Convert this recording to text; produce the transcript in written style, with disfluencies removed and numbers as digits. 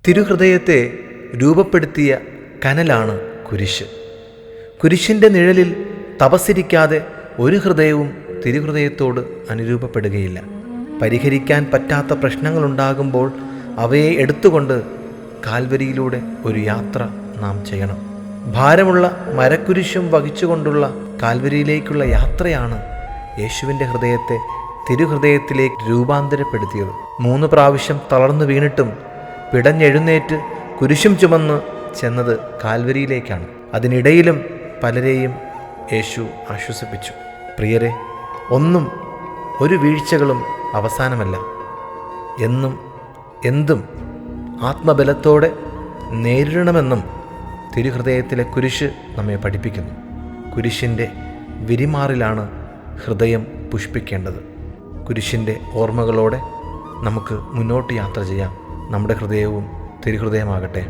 തിരുഹൃദയത്തെ രൂപപ്പെടുത്തിയ കനലാണ് കുരിശ്. കുരിശിൻ്റെ നിഴലിൽ തപസ്സിരിക്കാതെ ഒരു ഹൃദയവും തിരുഹൃദയത്തോട് അനുരൂപപ്പെടുകയില്ല. പരിഹരിക്കാൻ പറ്റാത്ത പ്രശ്നങ്ങളുണ്ടാകുമ്പോൾ അവയെ എടുത്തുകൊണ്ട് കാൽവരിയിലൂടെ ഒരു യാത്ര നാം ചെയ്യണം. ഭാരമുള്ള മരക്കുരിശും വഹിച്ചുകൊണ്ടുള്ള കാൽവരിയിലേക്കുള്ള യാത്രയാണ് യേശുവിൻ്റെ ഹൃദയത്തെ തിരുഹൃദയത്തിലേക്ക് രൂപാന്തരപ്പെടുത്തിയത്. 3 പ്രാവശ്യം തളർന്നു വീണിട്ടും പിടഞ്ഞെഴുന്നേറ്റ് കുരിശും ചുമന്ന് ചെന്നത് കാൽവരിയിലേക്കാണ്. അതിനിടയിലും പലരെയും യേശു ആശ്വസിപ്പിച്ചു. പ്രിയരെ, ഒരു വീഴ്ചകളും അവസാനമല്ല. എന്നും എന്തും ആത്മബലത്തോടെ നേരിടണമെന്നും തിരുഹൃദയത്തിലെ കുരിശ് നമ്മെ പഠിപ്പിക്കുന്നു. കുരിശിൻ്റെ വിരിമാറിലാണ് ഹൃദയം പുഷ്പിക്കേണ്ടത്. കുരിശിൻ്റെ ഓർമ്മകളോടെ നമുക്ക് മുന്നോട്ട് യാത്ര ചെയ്യാം. നമ്മുടെ ഹൃദയവും തിരുഹൃദയമാകട്ടെ.